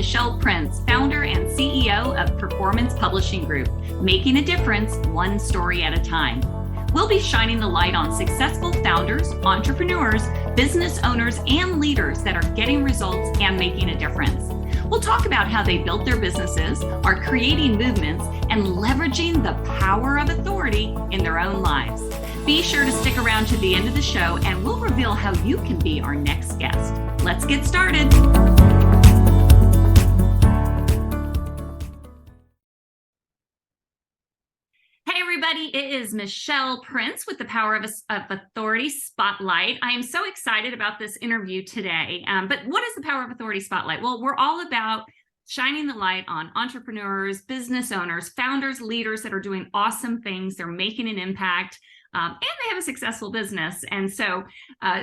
Michelle Prince, founder and CEO of Performance Publishing Group, making a difference one story at a time. We'll be shining the light on successful founders, entrepreneurs, business owners, and leaders that are getting results and making a difference. We'll talk about how they built their businesses, are creating movements, and leveraging the power of authority in their own lives. Be sure to stick around to the end of the show, and we'll reveal how you can be our next guest. Let's get started. Hey everybody, it is Michelle Prince with the Power of Authority Spotlight. I am so excited about this interview today. But what is the Power of Authority Spotlight? Well, we're all about shining the light on entrepreneurs, business owners, founders, leaders that are doing awesome things. They're making an impact. And they have a successful business. And so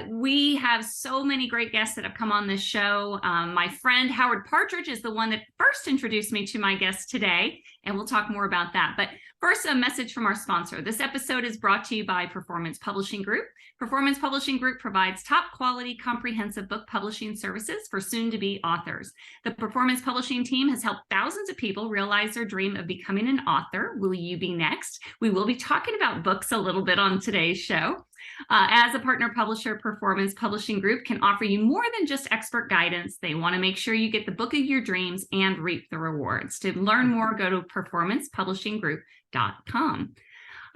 we have so many great guests that have come on this show. My friend Howard Partridge is the one that first introduced me to my guest today, and we'll talk more about that. But first, a message from our sponsor. This episode is brought to you by Performance Publishing Group. Performance Publishing Group provides top quality, comprehensive book publishing services for soon-to-be authors. The Performance Publishing team has helped thousands of people realize their dream of becoming an author. Will you be next? We will be talking about books a little bit on today's show. As a partner publisher, Performance Publishing Group can offer you more than just expert guidance. They want to make sure you get the book of your dreams and reap the rewards. To learn more, go to performancepublishinggroup.com.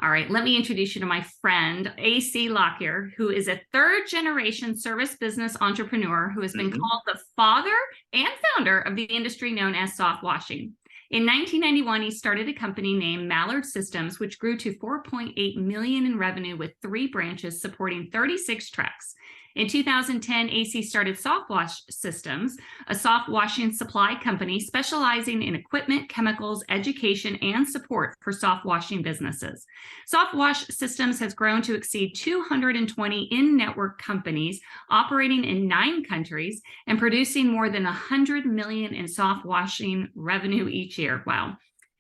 All right, let me introduce you to my friend, AC Lockyer, who is a third-generation service business entrepreneur who has been called the father and founder of the industry known as softwashing. In 1991, he started a company named Mallard Systems, which grew to $4.8 million in revenue with 3 branches supporting 36 trucks. In 2010, AC started SoftWash Systems, a soft washing supply company specializing in equipment, chemicals, education, and support for soft washing businesses. SoftWash Systems has grown to exceed 220 in-network companies operating in 9 countries and producing more than $100 million in soft washing revenue each year. Wow.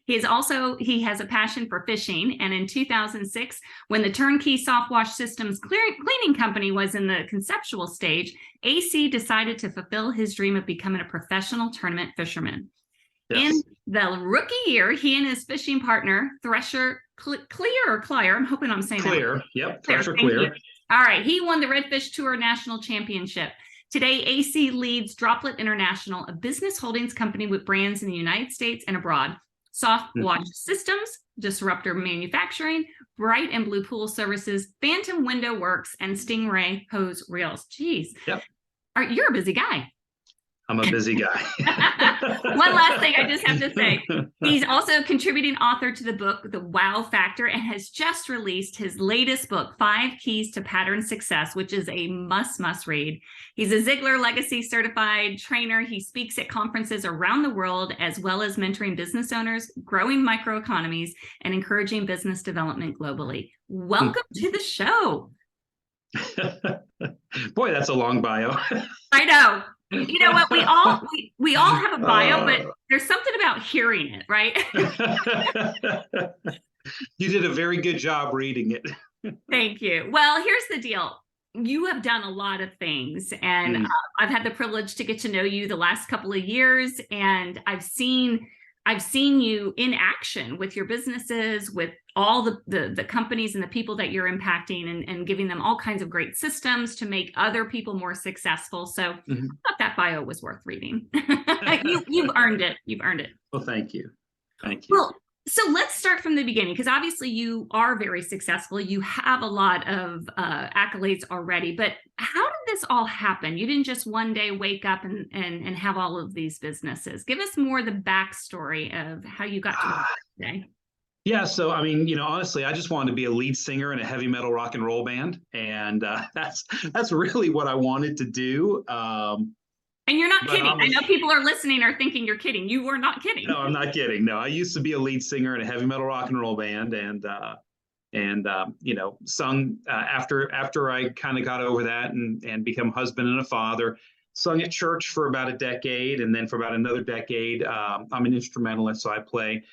He has a passion for fishing, and in 2006, when the turnkey SoftWash Systems cleaning company was in the conceptual stage, AC decided to fulfill his dream of becoming a professional tournament fisherman. Yes. In the rookie year, he and his fishing partner, Thresher Clear, I'm hoping I'm saying Clear, that. Yep, Thresher Clear. All right, he won the Redfish Tour National Championship. Today, AC leads Droplet International, a business holdings company with brands in the United States and abroad. SoftWash Systems, Disruptor Manufacturing, Bright and Blue Pool Services, Phantom Window Works, and Stingray Hose Reels. Jeez. Yep. You're a busy guy. I'm a busy guy. One last thing I just have to say. He's also contributing author to the book, The Wow Factor, and has just released his latest book, 5 Keys to Pattern Success, which is a must read. He's a Ziglar Legacy certified trainer. He speaks at conferences around the world, as well as mentoring business owners, growing microeconomies, and encouraging business development globally. Welcome to the show. Boy, that's a long bio. I know. You know what? We all have a bio, but there's something about hearing it, right? You did a very good job reading it. Thank you. Well, here's the deal. You have done a lot of things, and I've had the privilege to get to know you the last couple of years, and I've seen you in action with your businesses, with all the companies and the people that you're impacting, and giving them all kinds of great systems to make other people more successful. So I thought that bio was worth reading. You've earned it. You've earned it. Well, thank you. Thank you. Well, so let's start from the beginning, because obviously you are very successful. You have a lot of accolades already, but how did this all happen? You didn't just one day wake up and have all of these businesses. Give us more the backstory of how you got to where you are today. Yeah, so I mean, honestly, I just wanted to be a lead singer in a heavy metal rock and roll band, and that's really what I wanted to do. And you're not kidding. I know people are listening are thinking you're kidding. You were not kidding. No, I'm not kidding. No, I used to be a lead singer in a heavy metal rock and roll band, and sung after I kind of got over that and become husband and a father. Sung at church for about a decade, and then for about another decade, I'm an instrumentalist, so I play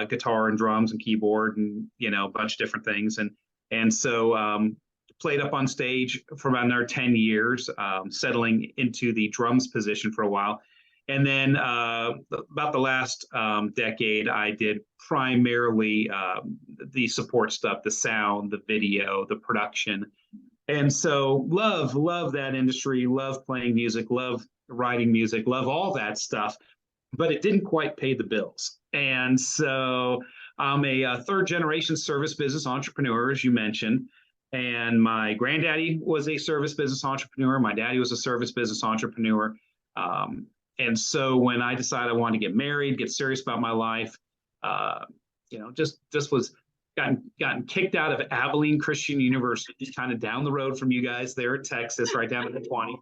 guitar and drums and keyboard and a bunch of different things, and so played up on stage for about another 10 years, settling into the drums position for a while. And then about the last decade, I did primarily the support stuff, the sound, the video, the production. And so love that industry, love playing music, love writing music, love all that stuff, but it didn't quite pay the bills. And so I'm a third generation service business entrepreneur, as you mentioned. And my granddaddy was a service business entrepreneur. My daddy was a service business entrepreneur. Um, and so when I decided I wanted to get married, get serious about my life, uh, just was gotten kicked out of Abilene Christian University, just kind of down the road from you guys there in Texas, right down to the 20.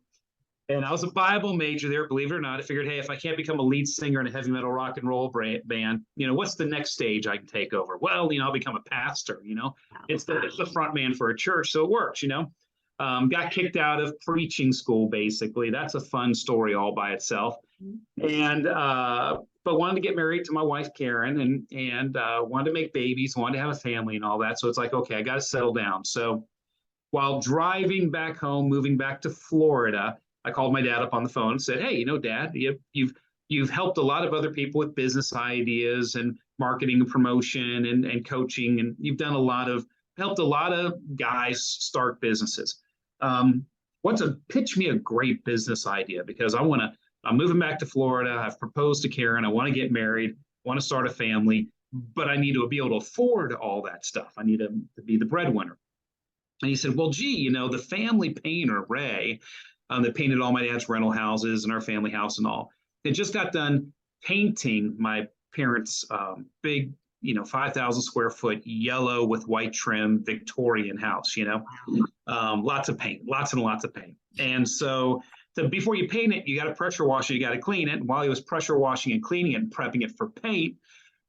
And I was a Bible major there, believe it or not. I figured, hey, if I can't become a lead singer in a heavy metal rock and roll band, what's the next stage I can take over? Well, I'll become a pastor. It's the front man for a church, so it works. Got kicked out of preaching school. Basically, that's a fun story all by itself. And but wanted to get married to my wife Karen, and wanted to make babies, wanted to have a family, and all that. So it's like, okay, I got to settle down. So while driving back home, moving back to Florida, I called my dad up on the phone and said, hey, Dad, you've helped a lot of other people with business ideas and marketing and promotion and coaching, and you've helped a lot of guys start businesses. Pitch me a great business idea, because I'm moving back to Florida. I've proposed to Karen. I want to get married, want to start a family, but I need to be able to afford all that stuff. I need to be the breadwinner. And he said, well, gee, the family painter, Ray, that painted all my dad's rental houses and our family house and all, they just got done painting my parents' big, 5,000 square foot yellow with white trim Victorian house, lots of paint, lots and lots of paint. And so before you paint it, you got to pressure wash it, you got to clean it. And while he was pressure washing and cleaning it and prepping it for paint,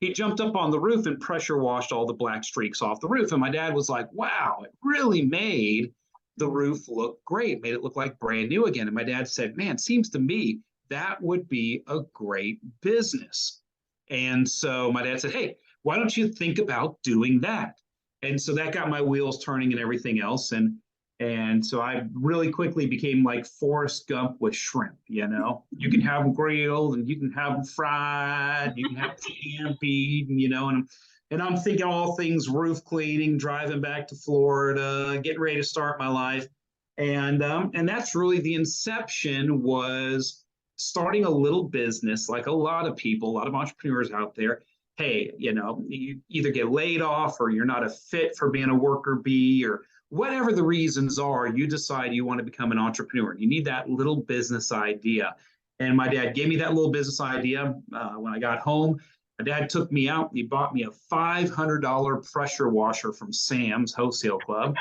he jumped up on the roof and pressure washed all the black streaks off the roof. And my dad was like, wow, it really made the roof look great, made it look like brand new again. And my dad said, man, seems to me that would be a great business. And so my dad said, hey, why don't you think about doing that? And so that got my wheels turning and everything else. And so I really quickly became like Forrest Gump with shrimp. You can have them grilled, and you can have them fried, you can have scampied, and I'm thinking all things roof cleaning, driving back to Florida, getting ready to start my life. And that's really the inception, was starting a little business, like a lot of people, a lot of entrepreneurs out there. Hey, you either get laid off, or you're not a fit for being a worker bee, or whatever the reasons are, you decide you want to become an entrepreneur. You need that little business idea. And my dad gave me that little business idea when I got home. My dad took me out and he bought me a $500 pressure washer from Sam's Wholesale Club,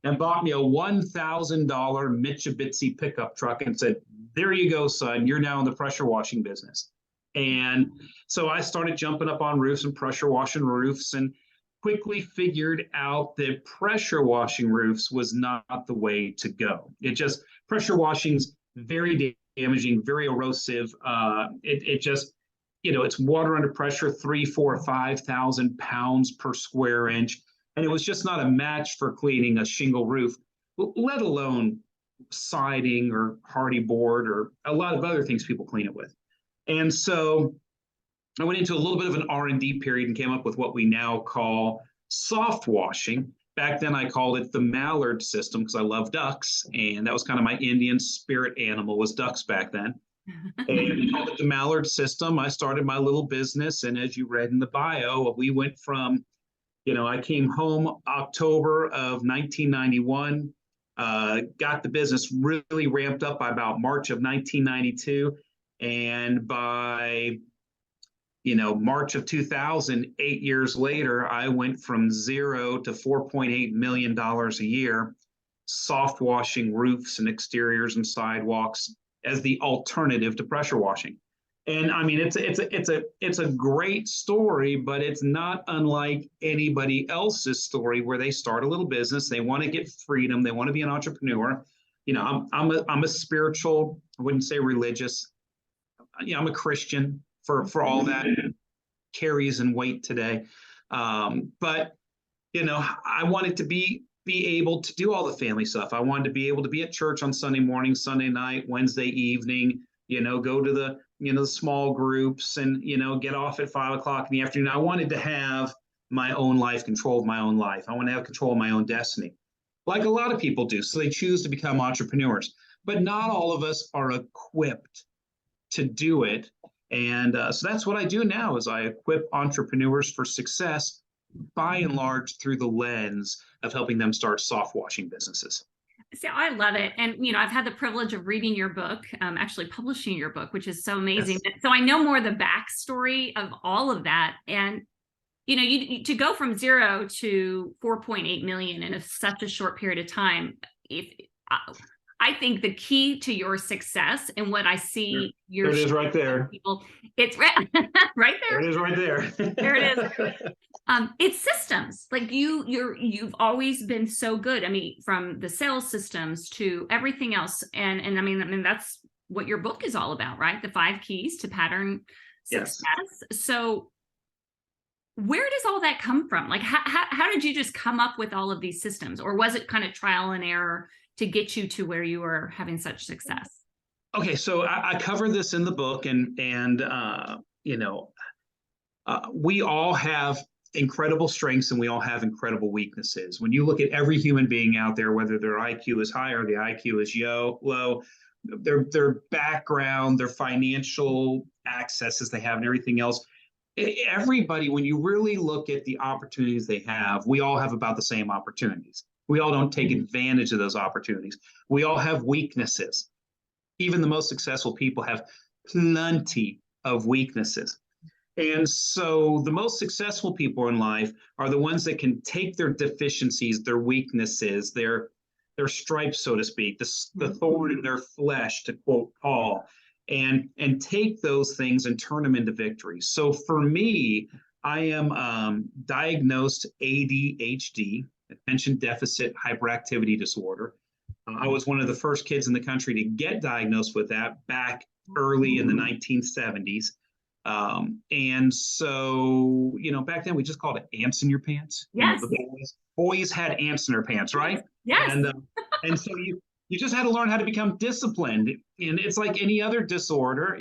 and bought me a $1,000 Mitsubishi pickup truck and said, there you go, son, you're now in the pressure washing business. And so I started jumping up on roofs and pressure washing roofs, and quickly figured out that pressure washing roofs was not the way to go. Pressure washing's very damaging, very erosive. It just, it's water under pressure, 3, 4, 5,000 pounds per square inch. And it was just not a match for cleaning a shingle roof, let alone siding or hardy board or a lot of other things people clean it with. And so I went into a little bit of an R&D period and came up with what we now call soft washing. Back then I called it the Mallard system, because I love ducks, and that was kind of my Indian spirit animal, was ducks back then. And we called it the Mallard system. I started my little business, and as you read in the bio, we went from, I came home October of 1991, got the business really ramped up by about March of 1992, and by March of 2000, 8 years later, I went from zero to $4.8 million a year, soft washing roofs and exteriors and sidewalks as the alternative to pressure washing. And I mean, it's a great story, but it's not unlike anybody else's story, where they start a little business, they want to get freedom, they want to be an entrepreneur. I'm a spiritual, I wouldn't say religious, I'm a Christian for all that carries and weight today. But I wanted to be able to do all the family stuff. I wanted to be able to be at church on Sunday morning, Sunday night, Wednesday evening, go to the the small groups and, get off at 5 o'clock in the afternoon. I wanted to have my own life, control of my own life. I want to have control of my own destiny, like a lot of people do. So they choose to become entrepreneurs, but not all of us are equipped to do it. And so that's what I do now is I equip entrepreneurs for success, by and large, through the lens of helping them start soft washing businesses. So I love it. And, I've had the privilege of reading your book, actually publishing your book, which is so amazing. Yes. So I know more of the backstory of all of that. And, you to go from 0 to 4.8 million in such a short period of time, I think the key to your success and what I see there it is right there. People, it's right there. There it is right there. There it is. It's systems. Like you've always been so good. I mean, from the sales systems to everything else. And I mean, that's what your book is all about, right? The 5 keys to pattern success. Yes. So where does all that come from? Like, how did you just come up with all of these systems? Or was it kind of trial and error to get you to where you were having such success? Okay, so I cover this in the book, and we all have incredible strengths and we all have incredible weaknesses. When you look at every human being out there, whether their IQ is high or the IQ is low, their background, their financial accesses they have, and everything else. Everybody, when you really look at the opportunities they have, we all have about the same opportunities. We all don't take advantage of those opportunities. We all have weaknesses. Even the most successful people have plenty of weaknesses. And so the most successful people in life are the ones that can take their deficiencies, their weaknesses, their stripes, so to speak, the thorn in their flesh, to quote Paul, and take those things and turn them into victories. So for me, I am diagnosed ADHD, attention deficit hyperactivity disorder. I was one of the first kids in the country to get diagnosed with that back early in the 1970s. And so, back then we just called it ants in your pants. Yes. The boys had ants in their pants, right? Yes. And so you just had to learn how to become disciplined. And it's like any other disorder,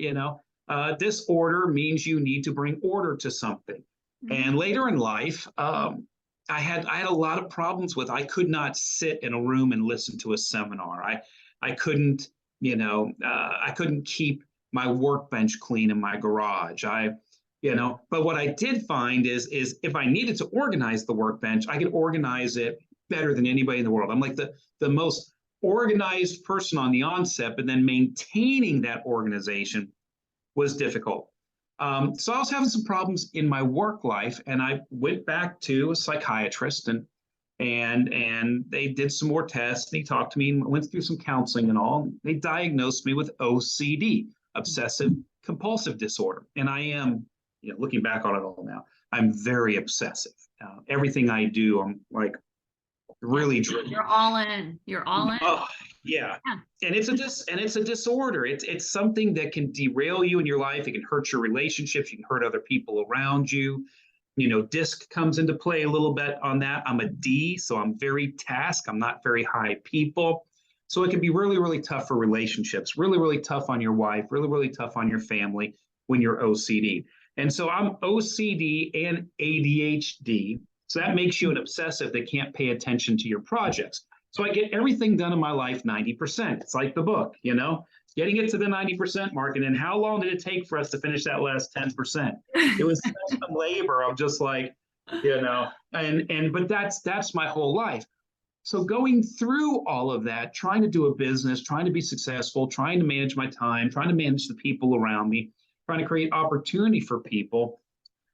disorder means you need to bring order to something. Mm-hmm. And later in life, I had a lot of problems with, I could not sit in a room and listen to a seminar. I couldn't, I couldn't keep my workbench clean in my garage. But what I did find is if I needed to organize the workbench, I could organize it better than anybody in the world. I'm like the most organized person on the onset, but then maintaining that organization was difficult. So I was having some problems in my work life, and I went back to a psychiatrist, and they did some more tests, and he talked to me and went through some counseling and all. They diagnosed me with OCD, obsessive compulsive disorder. And I am, looking back on it all now, I'm very obsessive. Everything I do, I'm like really driven. You're all in. You're all in. Oh, yeah. And it's a disorder. It's something that can derail you in your life. It can hurt your relationships. You can hurt other people around you. DISC comes into play a little bit on that. I'm a D, so I'm very task. I'm not very high people. So it can be really, really tough for relationships, really, really tough on your wife, really, really tough on your family when you're OCD. And so I'm OCD and ADHD. So that makes you an obsessive that can't pay attention to your projects. So I get everything done in my life 90%. It's like the book, getting it to the 90% mark. And then how long did it take for us to finish that last 10%? It was such a labor. I'm just like, but that's my whole life. So going through all of that, trying to do a business, trying to be successful, trying to manage my time, trying to manage the people around me, trying to create opportunity for people,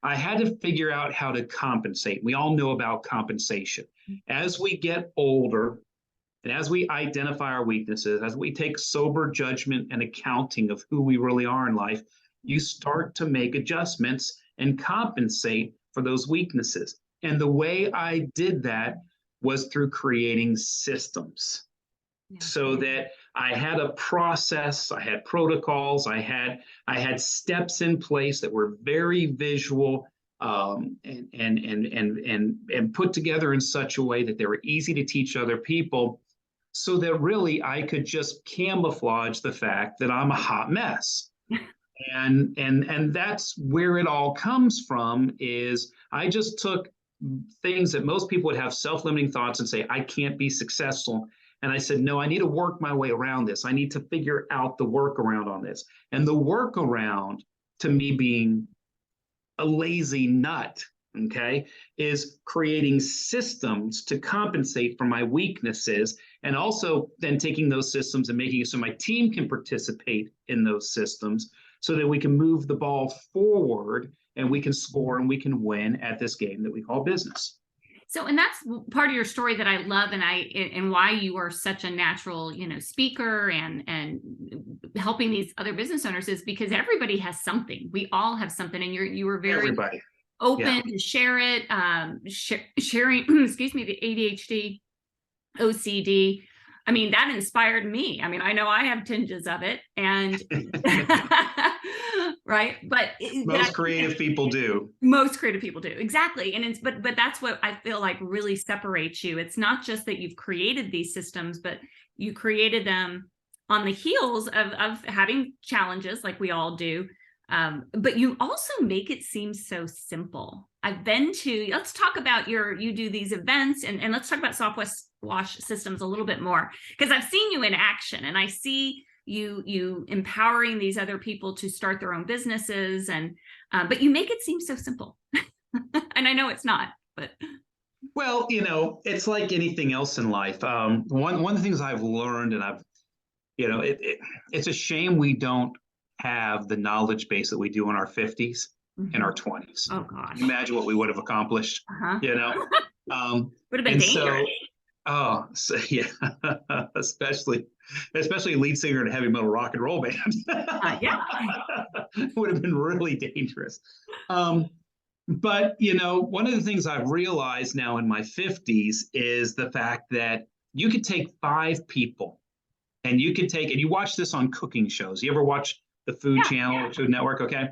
I had to figure out how to compensate. We all know about compensation. As we get older, and as we identify our weaknesses, as we take sober judgment and accounting of who we really are in life, you start to make adjustments and compensate for those weaknesses. And the way I did that was through creating systems. So that I had a process, I had protocols, I had steps in place that were very visual, and put together in such a way that they were easy to teach other people, so that really I could just camouflage the fact that I'm a hot mess. And that's where it all comes from. Is I just took things that most people would have self-limiting thoughts and say, I can't be successful. And I said, no, I need to work my way around this. I need to figure out the workaround on this. And the workaround, to me, being a lazy nut, okay, is creating systems to compensate for my weaknesses, and also then taking those systems and making it so my team can participate in those systems so that we can move the ball forward and we can score and we can win at this game that we call business. So, and that's part of your story that I love, and why you are such a natural, speaker and helping these other business owners, is because everybody has something. We all have something, and you were very Everybody. open to share it. Sharing, excuse me, the ADHD, OCD. I mean, that inspired me. I mean, I know I have tinges of it, and right. But most creative people do. Most creative people do. Exactly. And but that's what I feel like really separates you. It's not just that you've created these systems, but you created them on the heels of having challenges like we all do. But you also make it seem so simple. Let's talk about you do these events, and let's talk about SoftWash Systems a little bit more, because I've seen you in action, and I see you empowering these other people to start their own businesses, but you make it seem so simple. And I know it's not, but. Well, it's like anything else in life. One of the things I've learned, and it's a shame we don't have the knowledge base that we do in our 50s, in our 20s. Oh gosh. Imagine what we would have accomplished, would have been dangerous. Yeah, especially lead singer in a heavy metal rock and roll band. Yeah. Would have been really dangerous. But, one of the things I've realized now in my 50s is the fact that you could take 5 people, and you watch this on cooking shows. You ever watch the Food Channel or Food Network? Okay.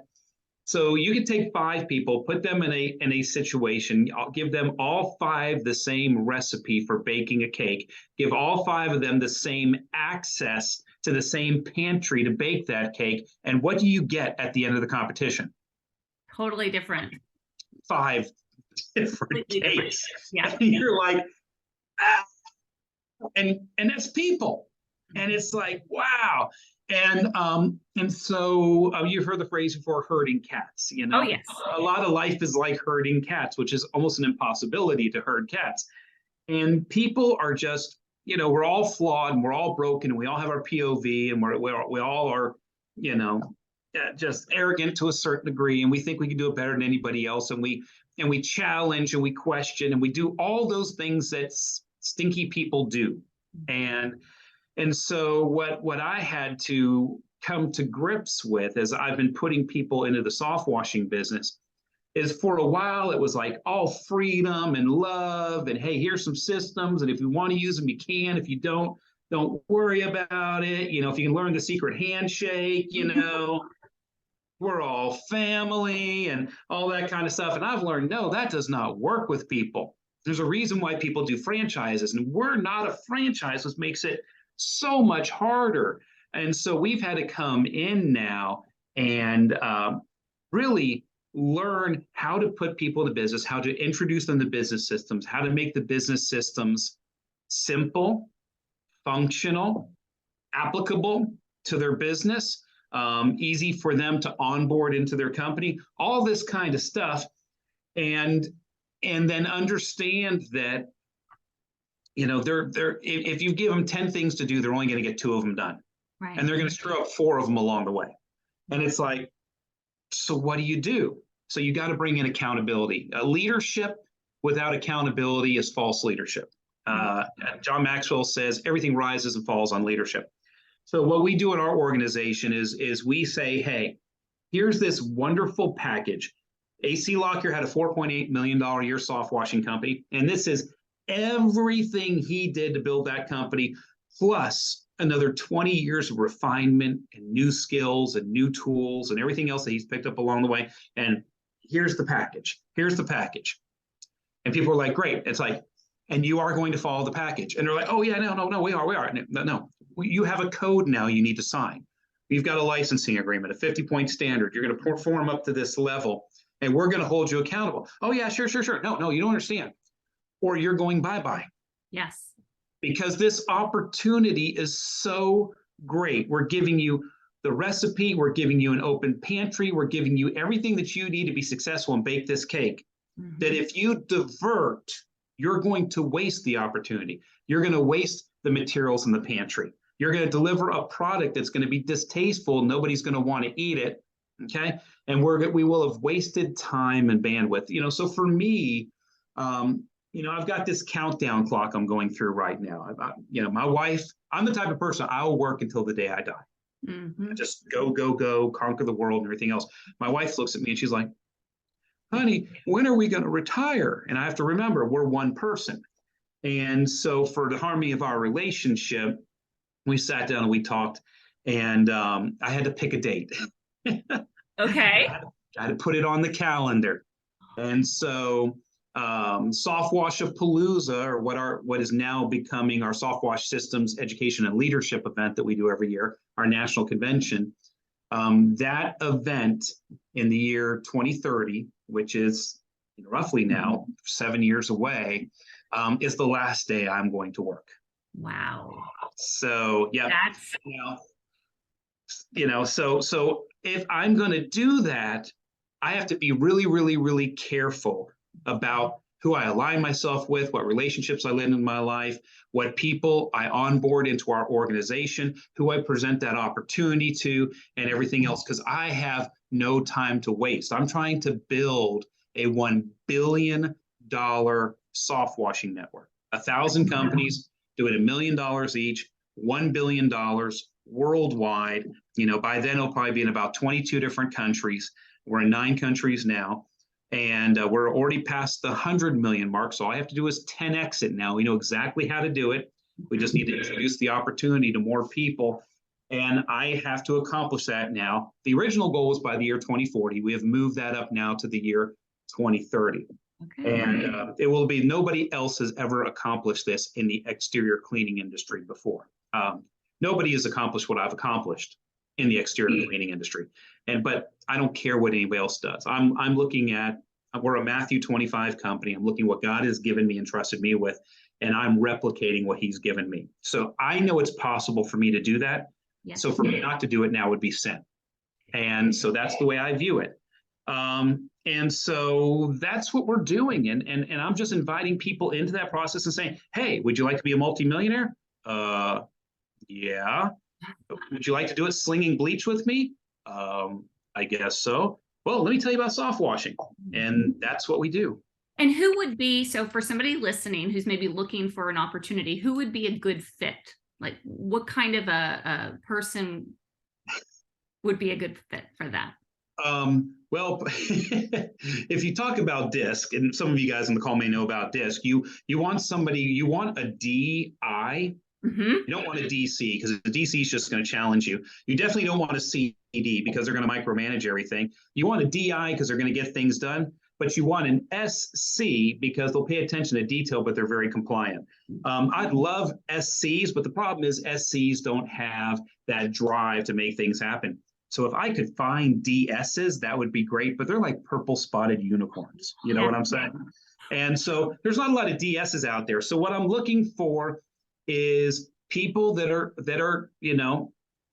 So you could take 5 people, put them in a situation, I'll give them all 5 the same recipe for baking a cake, give all 5 of them the same access to the same pantry to bake that cake. And what do you get at the end of the competition? Totally different. 5 different cakes. Yeah. And you're like, and that's people. And it's like, wow. And so you've heard the phrase before, herding cats. Oh, yes. A lot of life is like herding cats, which is almost an impossibility to herd cats. And people are just, we're all flawed and we're all broken and we all have our POV, and we all are, just arrogant to a certain degree, and we think we can do it better than anybody else, and we challenge and we question and we do all those things that stinky people do. And so what I had to come to grips with, as I've been putting people into the soft washing business, is for a while it was like all freedom and love, and hey, here's some systems, and if you want to use them, you can. If you don't worry about it. If you can learn the secret handshake, we're all family and all that kind of stuff. And I've learned, no, that does not work with people. There's a reason why people do franchises, and we're not a franchise, which makes it so much harder. And so we've had to come in now and really learn how to put people to business, how to introduce them to business systems, how to make the business systems simple, functional, applicable to their business, easy for them to onboard into their company, all this kind of stuff. And then understand that they're if you give them 10 things to do, they're only going to get 2 of them done. Right. And they're going to screw up 4 of them along the way. And it's like, so what do you do? So you got to bring in accountability. Leadership without accountability is false leadership. John Maxwell says everything rises and falls on leadership. So what we do in our organization is we say, hey, here's this wonderful package. AC Lockyer had a $4.8 million a year soft washing company, and this is everything he did to build that company, plus another 20 years of refinement and new skills and new tools and everything else that he's picked up along the way. And here's the package. Here's the package. And people are like, great. It's like, and you are going to follow the package. And they're like, oh yeah, no, we are. No, you have a code now you need to sign. We've got a licensing agreement, a 50-point standard. You're going to perform up to this level, and we're going to hold you accountable. Oh, yeah, sure, sure, sure. No, you don't understand. Or you're going bye-bye. Yes. Because this opportunity is so great. We're giving you the recipe. We're giving you an open pantry. We're giving you everything that you need to be successful and bake this cake. That if you divert, you're going to waste the opportunity. You're going to waste the materials in the pantry. You're going to deliver a product that's going to be distasteful. Nobody's going to want to eat it. Okay. And we will have wasted time and bandwidth. So for me, I've got this countdown clock I'm going through right now. My wife, I'm the type of person, I'll work until the day I die. I just go, conquer the world and everything else. My wife looks at me and she's like, honey, when are we going to retire? And I have to remember, we're one person. And so for the harmony of our relationship, we sat down and we talked, and I had to pick a date. Okay. I had to put it on the calendar. And so SoftWash Palooza, or what is now becoming our SoftWash Systems Education and Leadership event that we do every year, our national convention, that event in the year 2030, which is roughly now 7 years away, is the last day I'm going to work. Wow. So yeah, That's so if I'm going to do that, I have to be really, really, really careful about who I align myself with, what relationships I live in my life, what people I onboard into our organization, who I present that opportunity to, and everything else, because I have no time to waste. I'm trying to build a $1 billion soft washing network, 1,000 companies doing $1 million each, $1 billion worldwide. By then it'll probably be in about 22 different countries. We're in 9 countries now. And we're already past the 100 million mark. So all I have to do is 10x it now. We know exactly how to do it. We just need to introduce the opportunity to more people. And I have to accomplish that now. The original goal was by the year 2040. We have moved that up now to the year 2030. Okay. And it will be, nobody else has ever accomplished this in the exterior cleaning industry before. Nobody has accomplished what I've accomplished in the exterior cleaning industry. But I don't care what anybody else does. I'm looking at, we're a Matthew 25 company. I'm looking what God has given me and trusted me with, and I'm replicating what he's given me. So I know it's possible for me to do that. Yes. So for me not to do it now would be sin. And so that's the way I view it. And so that's what we're doing. And I'm just inviting people into that process and saying, hey, would you like to be a multimillionaire? Yeah. Would you like to do it slinging bleach with me? I guess so. Well, let me tell you about soft washing. And that's what we do. And who would be, so for somebody listening who's maybe looking for an opportunity, who would be a good fit? Like what kind of a person would be a good fit for that? Well, if you talk about DISC, and some of you guys on the call may know about DISC, you want somebody, you want a DI. You don't want a DC because the DC is just going to challenge you. You definitely don't want a CD because they're going to micromanage everything. You want a DI because they're going to get things done, but you want an SC because they'll pay attention to detail, but they're very compliant. I'd love SCs, but the problem is SCs don't have that drive to make things happen. So if I could find DSs, that would be great, but they're like purple spotted unicorns. You know what I'm saying? And so there's not a lot of DSs out there. So what I'm looking for is people that are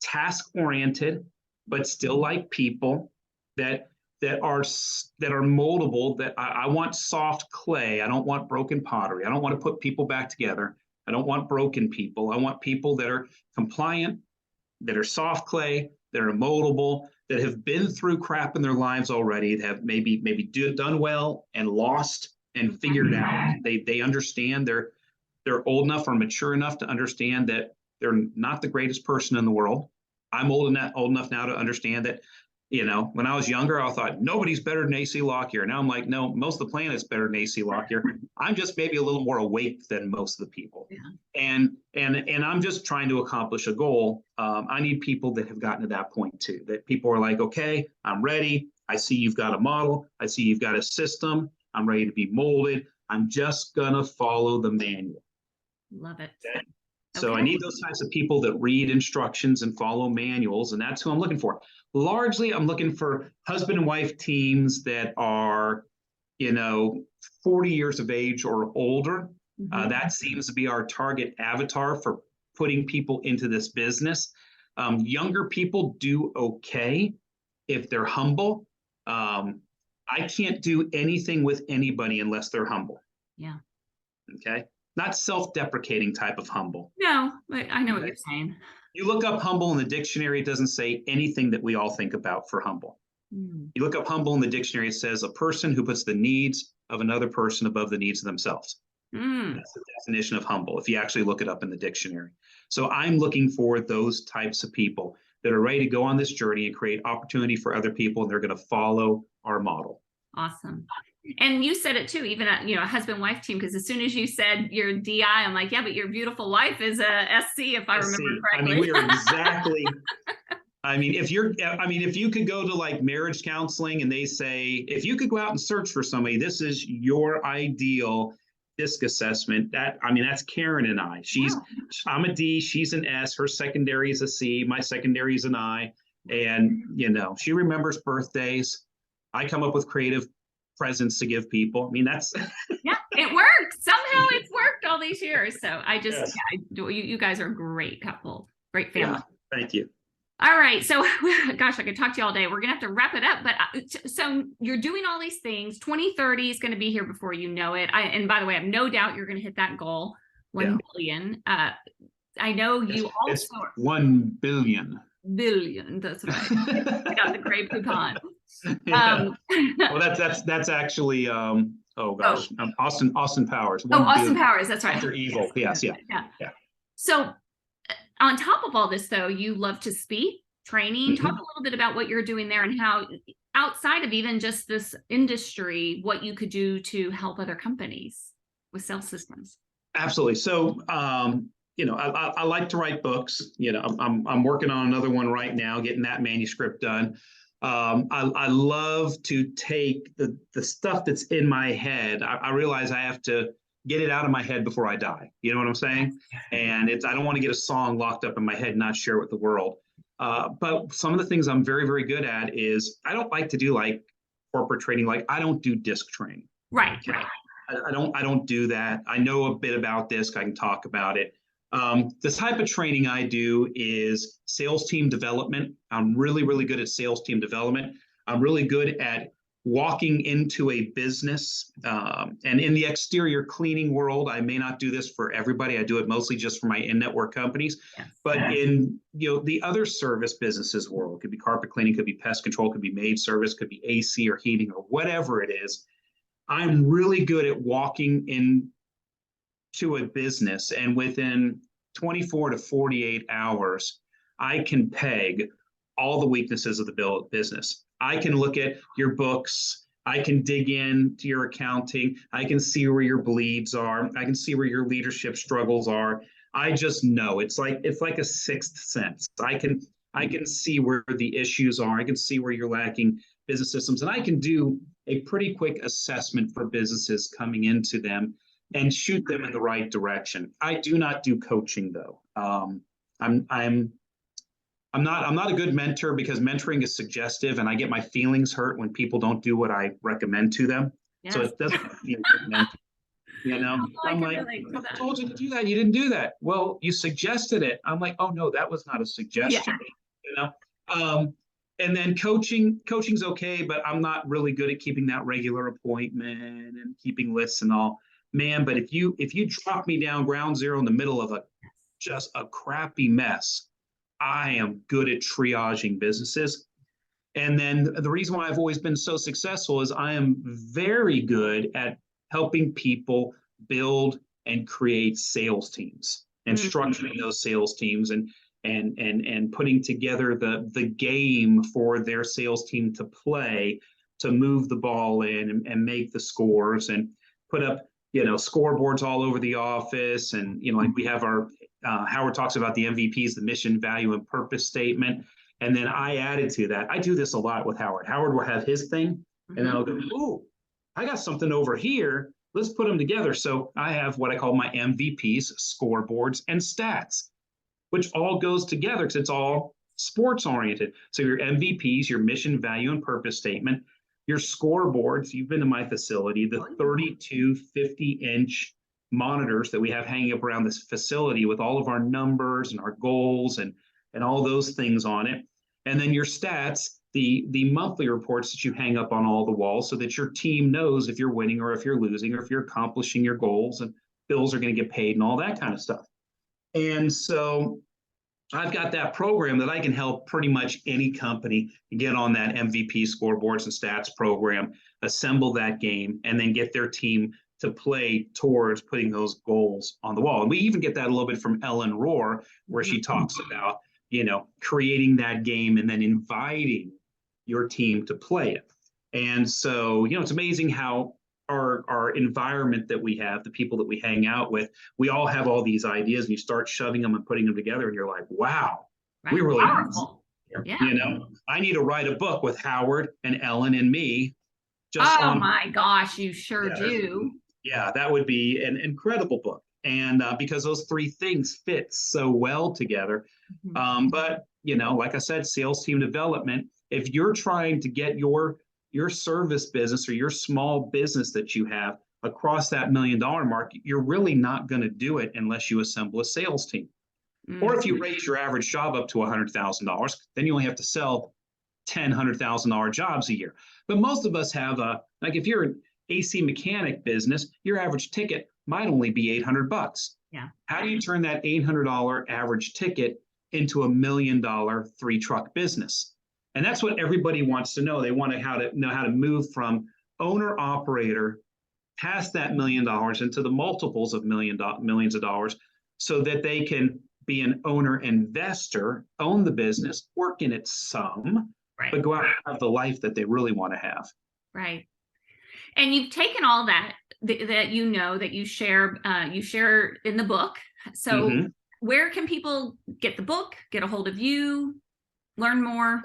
task oriented, but still like people that are moldable. That I want soft clay. I don't want broken pottery. I don't want to put people back together. I don't want broken people. I want people that are compliant, that are soft clay, that are moldable, that have been through crap in their lives already, that have maybe done well and lost and figured out. They understand they're old enough or mature enough to understand that they're not the greatest person in the world. I'm old enough now to understand that, when I was younger, I thought nobody's better than AC Lockyer. Now I'm like, no, most of the planet's better than AC Lockyer. I'm just maybe a little more awake than most of the people. Yeah. And I'm just trying to accomplish a goal. I need people that have gotten to that point too, that people are like, okay, I'm ready. I see you've got a model. I see you've got a system. I'm ready to be molded. I'm just going to follow the manual. Love it. So I need those types of people that read instructions and follow manuals, and that's who I'm looking for. Largely, I'm looking for husband and wife teams that are, 40 years of age or older. That seems to be our target avatar for putting people into this business. Younger people do okay if they're humble. I can't do anything with anybody unless they're humble. Yeah. Okay. Not self-deprecating type of humble. No, but I know what you're saying. You look up humble in the dictionary, it doesn't say anything that we all think about for humble. You look up humble in the dictionary, it says a person who puts the needs of another person above the needs of themselves. That's the definition of humble, if you actually look it up in the dictionary. So I'm looking for those types of people that are ready to go on this journey and create opportunity for other people, and they're going to follow our model. Awesome. And you said it too, even a husband-wife team, because as soon as you said you're DI, I'm like, yeah, but your beautiful wife is a SC, if I remember correctly. We are exactly. If you could go to like marriage counseling and they say, if you could go out and search for somebody, this is your ideal DISC assessment. That's Karen and I. I'm a D, she's an S, her secondary is a C, my secondary is an I. And, she remembers birthdays. I come up with creative presents to give people. That's yeah, it worked. Somehow it's worked all these years. So I just, you guys are a great couple, great family. Yeah, thank you. All right. So, gosh, I could talk to you all day. We're going to have to wrap it up. But so you're doing all these things. 2030 is going to be here before you know it. And by the way, I have no doubt you're going to hit that goal, 1 billion. I know you it's also 1 billion. Billion. That's right. I got the great coupon. Well, that's actually Austin Powers. Austin Powers. That's right. After evil. Yes. Yeah. So on top of all this, though, you love to speak, training. Talk a little bit about what you're doing there and how, outside of even just this industry, what you could do to help other companies with sales systems. Absolutely. So, I like to write books. I'm working on another one right now, getting that manuscript done. I love to take the stuff that's in my head. I realize I have to get it out of my head before I die. You know what I'm saying? And I don't want to get a song locked up in my head and not share it with the world. But some of the things I'm very, very good at is I don't like to do like corporate training. Like I don't do DISC training. Right. I don't do that. I know a bit about DISC. I can talk about it. The type of training I do is sales team development. I'm really, really good at sales team development. I'm really good at walking into a business and in the exterior cleaning world. I may not do this for everybody. I do it mostly just for my in-network companies. But in the other service businesses world, could be carpet cleaning, could be pest control, could be maid service, could be AC or heating or whatever it is. I'm really good at walking into a business, and within 24 to 48 hours, I can peg all the weaknesses of the business. I can look at your books. I can dig into your accounting. I can see where your bleeds are. I can see where your leadership struggles are. I just know it's like a sixth sense. I can see where the issues are. I can see where you're lacking business systems, and I can do a pretty quick assessment for businesses coming into them and shoot them in the right direction. I do not do coaching though. I'm not a good mentor because mentoring is suggestive, and I get my feelings hurt when people don't do what I recommend to them. Yes. So it doesn't feel good mentoring. I'm like, I told you to do that. You didn't do that. Well, you suggested it. I'm like, oh no, that was not a suggestion. And then coaching's okay, but I'm not really good at keeping that regular appointment and keeping lists and all. Man, but if you drop me down ground zero in the middle of just a crappy mess, I am good at triaging businesses. And then the reason why I've always been so successful is I am very good at helping people build and create sales teams and structuring those sales teams and putting together the game for their sales team to play, to move the ball in and make the scores and put up scoreboards all over the office. And like we have our Howard talks about the MVPs, the mission, value, and purpose statement. And then I added to that. I do this a lot with Howard. Howard will have his thing, and then I'll go, "Ooh, I got something over here let's put them together. So I have what I call my MVPs, scoreboards, and stats, which all goes together because it's all sports oriented. So your MVPs, your mission, value, and purpose statement, your scoreboards, you've been to my facility, the 32 50-inch monitors that we have hanging up around this facility with all of our numbers and our goals and all those things on it. And then your stats, the monthly reports that you hang up on all the walls so that your team knows if you're winning or if you're losing or if you're accomplishing your goals and bills are going to get paid and all that kind of stuff. And so I've got that program that I can help pretty much any company get on that MVP scoreboards and stats program, assemble that game, and then get their team to play towards putting those goals on the wall. And we even get that a little bit from Ellen Rohr, where she talks about, creating that game and then inviting your team to play it. And so, it's amazing how our environment that we have, the people that we hang out with, we all have all these ideas and you start shoving them and putting them together and you're like, wow, we really powerful. Yeah. I need to write a book with Howard and Ellen and me. My gosh, you sure do. Yeah, that would be an incredible book. And because those three things fit so well together. But, like I said, sales team development, if you're trying to get your service business or your small business that you have across that $1 million mark, you're really not going to do it unless you assemble a sales team. Or if you raise your average job up to $100,000, then you only have to sell $100,000 jobs a year. But most of us have if you're an AC mechanic business, your average ticket might only be $800. Yeah. How do you turn that $800 average ticket into $1 million 3-truck business? And that's what everybody wants to know. They want to know how to move from owner operator past that $1 million into the multiples of millions of dollars so that they can be an owner investor, own the business, work in it some, but go out and have the life that they really want to have. Right. And you've taken all that that you share in the book. So where can people get the book, get a hold of you, learn more?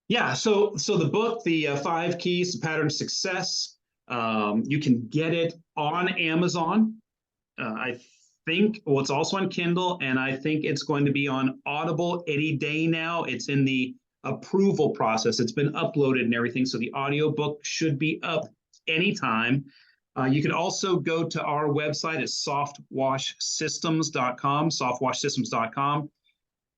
Yeah, so the book, the 5 Keys to Pattern Success, you can get it on Amazon. I think, it's also on Kindle, and I think it's going to be on Audible any day now. It's in the approval process. It's been uploaded and everything, so the audiobook should be up anytime. You can also go to our website at softwashsystems.com, softwashsystems.com.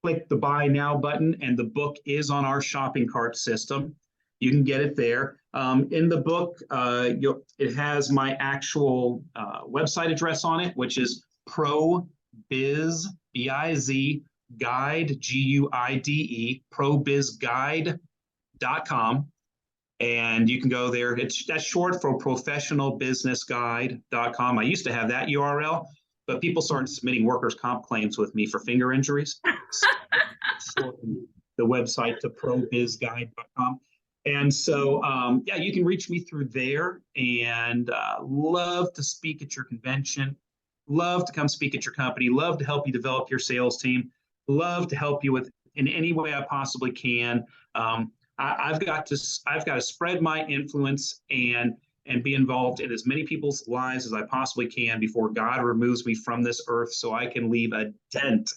Click the Buy Now button, and the book is on our shopping cart system. You can get it there. In the book, it has my actual website address on it, which is ProBiz, B-I-Z, Guide, G-U-I-D-E, probizguide.com. And you can go there. That's short for professionalbusinessguide.com. I used to have that URL, but people started submitting workers' comp claims with me for finger injuries. So the website to probizguide.com. And so, you can reach me through there, and love to speak at your convention, love to come speak at your company, love to help you develop your sales team, love to help you with in any way I possibly can. I've got to spread my influence and be involved in as many people's lives as I possibly can before God removes me from this earth, so I can leave a dent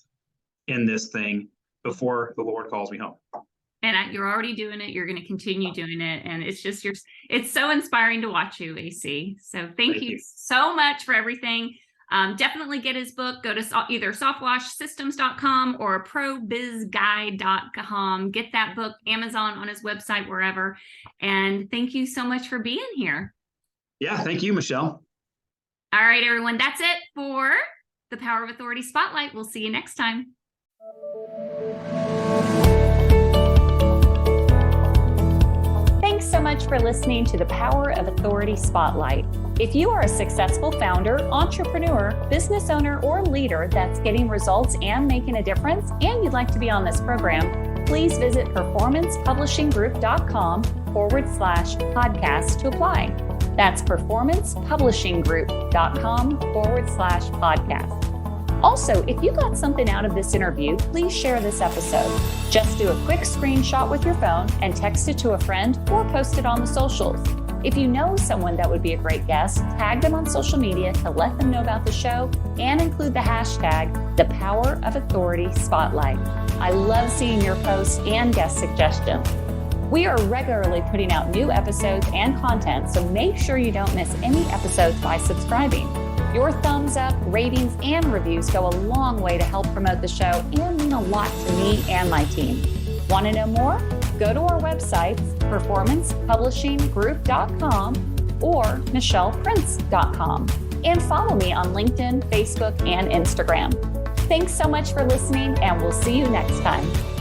in this thing before the Lord calls me home. And you're already doing it. You're going to continue doing it. And it's just, it's so inspiring to watch you, AC. So thank you so much for everything. Definitely get his book. Go to either softwashsystems.com or probizguide.com. Get that book, Amazon, on his website, wherever. And thank you so much for being here. Yeah, thank you, Michelle. All right, everyone. That's it for the Power of Authority Spotlight. We'll see you next time. Thanks so much for listening to the Power of Authority Spotlight. If you are a successful founder, entrepreneur, business owner, or leader that's getting results and making a difference, and you'd like to be on this program, please visit performancepublishinggroup.com/podcast to apply. That's performancepublishinggroup.com/podcast. Also, if you got something out of this interview, please share this episode. Just do a quick screenshot with your phone and text it to a friend or post it on the socials. If you know someone that would be a great guest, tag them on social media to let them know about the show and include the hashtag The Power of Authority Spotlight. I love seeing your posts and guest suggestions. We are regularly putting out new episodes and content, so make sure you don't miss any episodes by subscribing. Your thumbs up, ratings, and reviews go a long way to help promote the show and mean a lot to me and my team. Want to know more? Go to our websites, performancepublishinggroup.com or michelleprince.com, and follow me on LinkedIn, Facebook, and Instagram. Thanks so much for listening, and we'll see you next time.